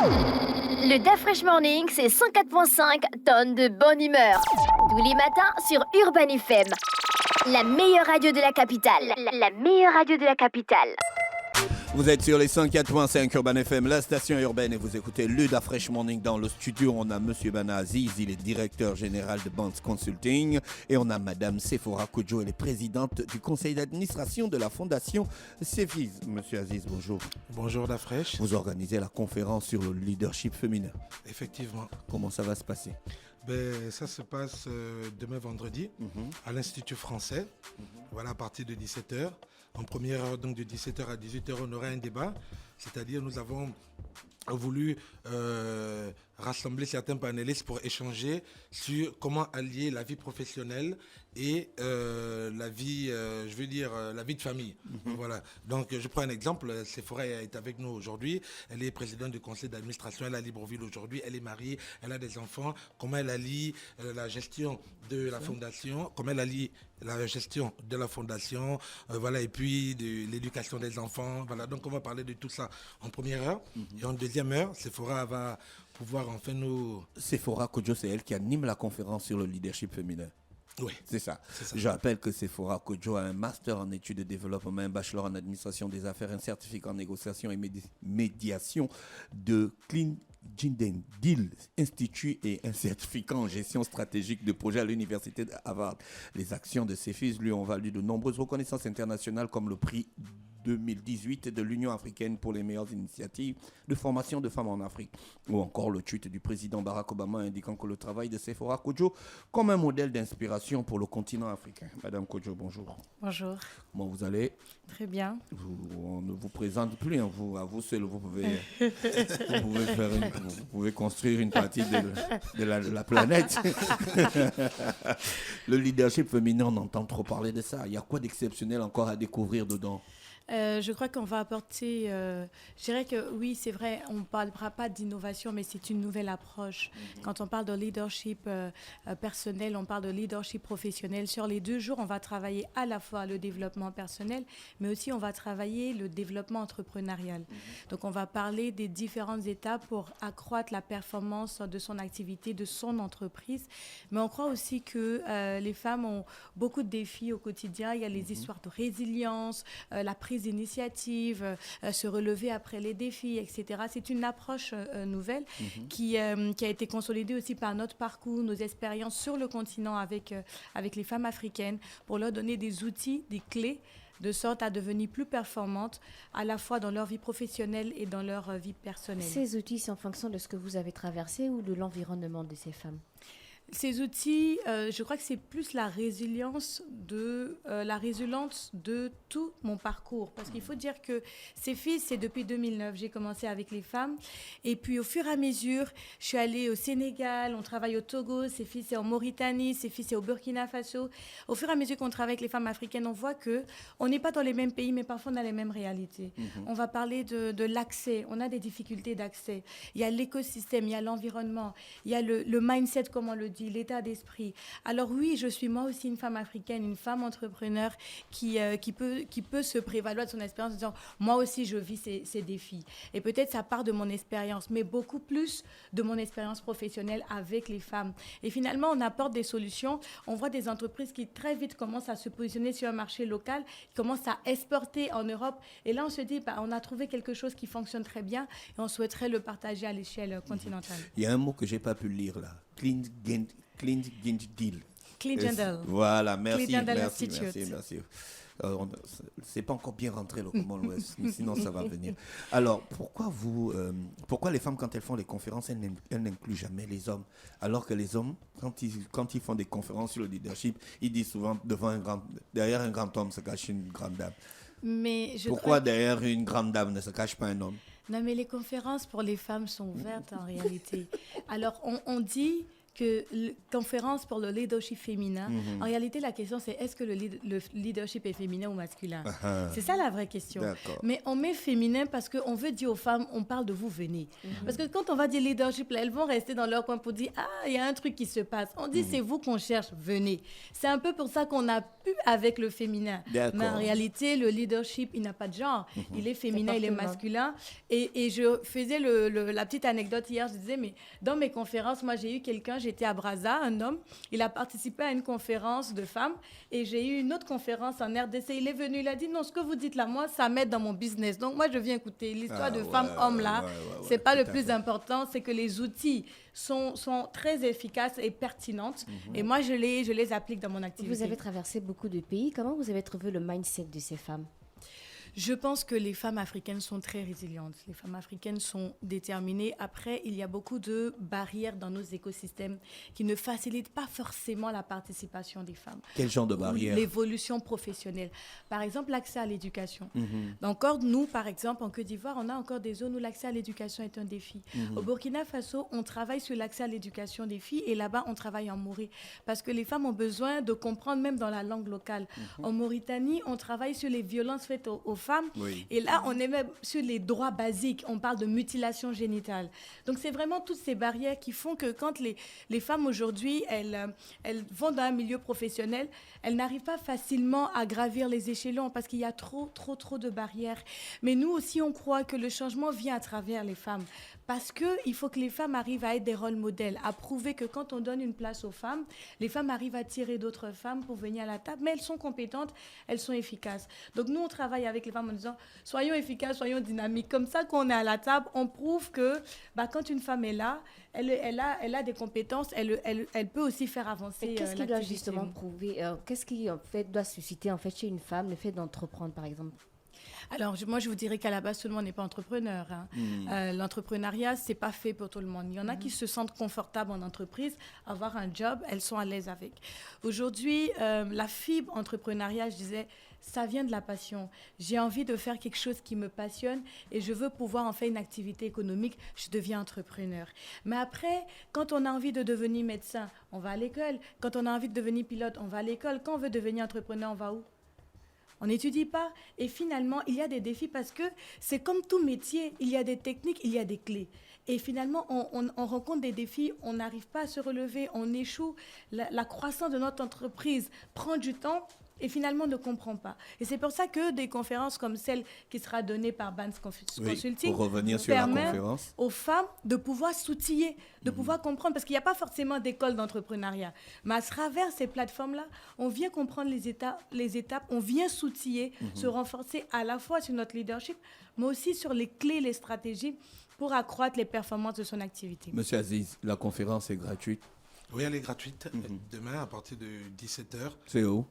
Le DAF Fresh Morning, c'est 104.5 tonnes de bonne humeur. Tous les matins sur Urban FM. La meilleure radio de la capitale. La meilleure radio de la capitale. Vous êtes sur les 104.5 Urban FM, la station urbaine, et vous écoutez le DAF Fresh Morning. Dans le studio, on a Monsieur Bana Aziz, il est directeur général de Bands Consulting, et on a Madame Sephora Kodjo, elle est présidente du conseil d'administration de la fondation Cefiz. Monsieur Aziz, bonjour. Bonjour DAF Fresh. Vous organisez la conférence sur le leadership féminin. Effectivement. Comment ça va se passer? Ça se passe demain vendredi à l'Institut français, voilà, à partir de 17h. En première heure, donc de 17h à 18h, on aura un débat, c'est-à-dire nous avons voulu rassembler certains panélistes pour échanger sur comment allier la vie professionnelle et la vie, la vie de famille. Voilà. Donc, je prends un exemple. Sephora est avec nous aujourd'hui. Elle est présidente du conseil d'administration. Elle est à Libreville aujourd'hui. Elle est mariée. Elle a des enfants. Comment elle allie la gestion de la fondation, comment elle allie la gestion de la fondation, voilà, et puis de l'éducation des enfants. Voilà. Donc, on va parler de tout ça en première heure. Et en deuxième heure, Sephora va pouvoir enfin nous... Sephora Kodjo, c'est elle qui anime la conférence sur le leadership féminin. Oui. C'est ça. Je rappelle que Sephora Kodjo a un master en études de développement, un bachelor en administration des affaires, un certificat en négociation et médiation de Clean Jinden Deal Institute et un certificat en gestion stratégique de projet à l'université de Harvard. Les actions de Cefiz lui ont valu de nombreuses reconnaissances internationales comme le prix 2018 de l'Union africaine pour les meilleures initiatives de formation de femmes en Afrique, ou encore le tweet du président Barack Obama indiquant que le travail de Sephora Kodjo comme un modèle d'inspiration pour le continent africain. Madame Kodjo, bonjour. Bonjour. Comment vous allez? Très bien. On ne vous présente plus, hein. À vous seul, vous pouvez construire une partie de la planète. Le leadership féminin, on entend trop parler de ça. Il y a quoi d'exceptionnel encore à découvrir dedans? Je crois qu'on va apporter, je dirais que oui, c'est vrai, on ne parlera pas d'innovation, mais c'est une nouvelle approche. Quand on parle de leadership personnel, on parle de leadership professionnel. Sur les 2 jours, on va travailler à la fois le développement personnel, mais aussi on va travailler le développement entrepreneurial. Donc, on va parler des différentes étapes pour accroître la performance de son activité, de son entreprise. Mais on croit aussi que les femmes ont beaucoup de défis au quotidien. Il y a les histoires de résilience, la prise d'initiative, se relever après les défis, etc. C'est une approche nouvelle qui a été consolidée aussi par notre parcours, nos expériences sur le continent avec les femmes africaines pour leur donner des outils, des clés de sorte à devenir plus performantes à la fois dans leur vie professionnelle et dans leur vie personnelle. Ces outils, c'est en fonction de ce que vous avez traversé ou de l'environnement de ces femmes? Ces outils, je crois que c'est plus la résilience de tout mon parcours. Parce qu'il faut dire que Cefiz, c'est depuis 2009. J'ai commencé avec les femmes. Et puis, au fur et à mesure, je suis allée au Sénégal, on travaille au Togo, Cefiz, c'est en Mauritanie, Cefiz, c'est au Burkina Faso. Au fur et à mesure qu'on travaille avec les femmes africaines, on voit qu'on n'est pas dans les mêmes pays, mais parfois on a les mêmes réalités. On va parler de l'accès. On a des difficultés d'accès. Il y a l'écosystème, il y a l'environnement, il y a le mindset, comme on le dit, l'état d'esprit. Alors oui, je suis moi aussi une femme africaine, une femme entrepreneur qui peut se prévaloir de son expérience en disant moi aussi je vis ces défis. Et peut-être ça part de mon expérience, mais beaucoup plus de mon expérience professionnelle avec les femmes. Et finalement, on apporte des solutions. On voit des entreprises qui très vite commencent à se positionner sur un marché local, qui commencent à exporter en Europe. Et là, on se dit, on a trouvé quelque chose qui fonctionne très bien et on souhaiterait le partager à l'échelle continentale. Il y a un mot que je n'ai pas pu lire là. Clean Deal. Clean Gender. Voilà, merci. C'est pas encore bien rentré le Commonwealth, sinon ça va venir. Alors, pourquoi les femmes, quand elles font les conférences, elles n'incluent jamais les hommes? Alors que les hommes, quand ils font des conférences sur le leadership, ils disent souvent derrière un grand homme se cache une grande dame. Pourquoi derrière une grande dame ne se cache pas un homme? Non, mais les conférences pour les femmes sont ouvertes en réalité. Alors, on dit que la conférence pour le leadership féminin, en réalité, la question, c'est est-ce que le leadership est féminin ou masculin? C'est ça la vraie question. D'accord. Mais on met féminin parce qu'on veut dire aux femmes, on parle de vous, venez. Parce que quand on va dire leadership, là, elles vont rester dans leur coin pour dire, il y a un truc qui se passe. On dit, c'est vous qu'on cherche, venez. C'est un peu pour ça qu'on a pu avec le féminin. D'accord. Mais en réalité, le leadership, il n'a pas de genre. Il est féminin, il est masculin. Et je faisais la petite anecdote hier, je disais, mais dans mes conférences, moi, j'ai eu quelqu'un, j'étais à Brazza, un homme, il a participé à une conférence de femmes et j'ai eu une autre conférence en RDC. Il est venu, il a dit, non, ce que vous dites là, moi, ça m'aide dans mon business. Donc, moi, je viens écouter l'histoire de femmes-hommes là. C'est pas le plus important, c'est que les outils sont très efficaces et pertinentes. Et moi, je les applique dans mon activité. Vous avez traversé beaucoup de pays. Comment vous avez trouvé le mindset de ces femmes? Je pense que les femmes africaines sont très résilientes. Les femmes africaines sont déterminées. Après, il y a beaucoup de barrières dans nos écosystèmes qui ne facilitent pas forcément la participation des femmes. Quel genre de barrières? L'évolution professionnelle. Par exemple, l'accès à l'éducation. Encore, nous, par exemple, en Côte d'Ivoire, on a encore des zones où l'accès à l'éducation est un défi. Au Burkina Faso, on travaille sur l'accès à l'éducation des filles et là-bas, on travaille en Mauritanie parce que les femmes ont besoin de comprendre même dans la langue locale. En Mauritanie, on travaille sur les violences faites aux femmes. Oui. Et là, on est même sur les droits basiques. On parle de mutilation génitale. Donc, c'est vraiment toutes ces barrières qui font que quand les femmes aujourd'hui, elles vont dans un milieu professionnel, elles n'arrivent pas facilement à gravir les échelons parce qu'il y a trop de barrières. Mais nous aussi, on croit que le changement vient à travers les femmes. Parce qu'il faut que les femmes arrivent à être des rôles modèles, à prouver que quand on donne une place aux femmes, les femmes arrivent à tirer d'autres femmes pour venir à la table, mais elles sont compétentes, elles sont efficaces. Donc nous, on travaille avec les femmes en disant, soyons efficaces, soyons dynamiques. Comme ça, quand on est à la table, on prouve que quand une femme est là, elle a des compétences, elle peut aussi faire avancer Et qu'est-ce qui doit justement prouver, qu'est-ce qui en fait doit susciter en fait chez une femme le fait d'entreprendre, par exemple? Alors, moi, je vous dirais qu'à la base, tout le monde n'est pas entrepreneur. L'entrepreneuriat, ce n'est pas fait pour tout le monde. Il y en a qui se sentent confortables en entreprise, avoir un job, elles sont à l'aise avec. Aujourd'hui, la fibre entrepreneuriale, je disais, ça vient de la passion. J'ai envie de faire quelque chose qui me passionne et je veux pouvoir en faire une activité économique, je deviens entrepreneur. Mais après, quand on a envie de devenir médecin, on va à l'école. Quand on a envie de devenir pilote, on va à l'école. Quand on veut devenir entrepreneur, on va où? On n'étudie pas. Et finalement, il y a des défis parce que c'est comme tout métier. Il y a des techniques, il y a des clés. Et finalement, on rencontre des défis, on n'arrive pas à se relever, on échoue. La croissance de notre entreprise prend du temps et finalement ne comprend pas. Et c'est pour ça que des conférences comme celle qui sera donnée par Bands Consulting pour revenir sur la conférence, aux femmes de pouvoir s'outiller, de pouvoir comprendre, parce qu'il n'y a pas forcément d'école d'entrepreneuriat. Mais à travers ces plateformes-là, on vient comprendre les étapes, on vient s'outiller, se renforcer à la fois sur notre leadership, mais aussi sur les clés, les stratégies pour accroître les performances de son activité. Monsieur Aziz, la conférence est gratuite? Oui, elle est gratuite. Demain, à partir de 17h. C'est où?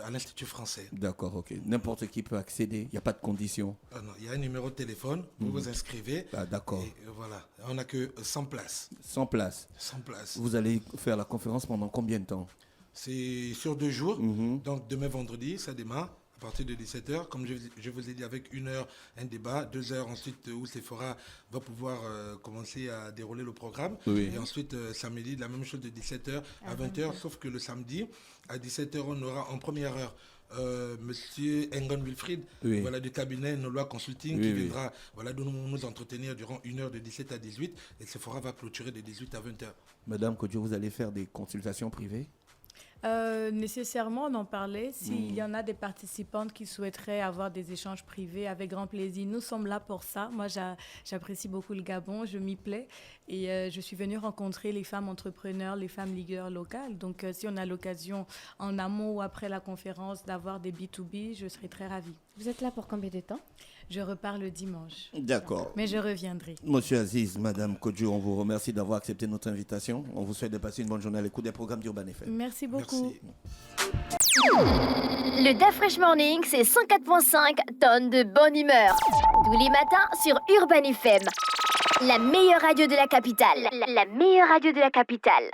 À l'Institut français. D'accord, ok. N'importe qui peut accéder, il n'y a pas de conditions? Non, il y a un numéro de téléphone, vous vous inscrivez. Ah, d'accord. Et voilà, on n'a que 100 places. 100 places? 100 places. Vous allez faire la conférence pendant combien de temps? C'est sur 2 jours. Donc demain vendredi, ça démarre à partir de 17h. Comme je vous ai dit, avec 1 heure, un débat, 2 heures ensuite où Sephora va pouvoir commencer à dérouler le programme. Oui. Et ensuite, samedi, la même chose de 17h à 20h, sauf que le samedi, à 17h, on aura en première heure Monsieur Engon Wilfried, voilà, du cabinet Noloa Consulting, qui viendra nous entretenir durant 1 heure de 17 à 18. Et Sephora va clôturer de 18 à 20h. Madame Kodjo, vous allez faire des consultations privées? Nécessairement, on en parlait. S'il y en a des participantes qui souhaiteraient avoir des échanges privés, avec grand plaisir. Nous sommes là pour ça. Moi, j'apprécie beaucoup le Gabon, je m'y plais. Et je suis venue rencontrer les femmes entrepreneurs, les femmes leaders locales. Donc, si on a l'occasion, en amont ou après la conférence, d'avoir des B2B, je serai très ravie. Vous êtes là pour combien de temps? Je repars le dimanche. D'accord. Mais je reviendrai. Monsieur Aziz, Madame Kodjo, on vous remercie d'avoir accepté notre invitation. On vous souhaite de passer une bonne journée à l'écoute des programmes d'Urban FM. Merci beaucoup. Merci. Le DAF Fresh Morning, c'est 104.5 tonnes de bonne humeur. Tous les matins sur Urban FM. La meilleure radio de la capitale. La meilleure radio de la capitale.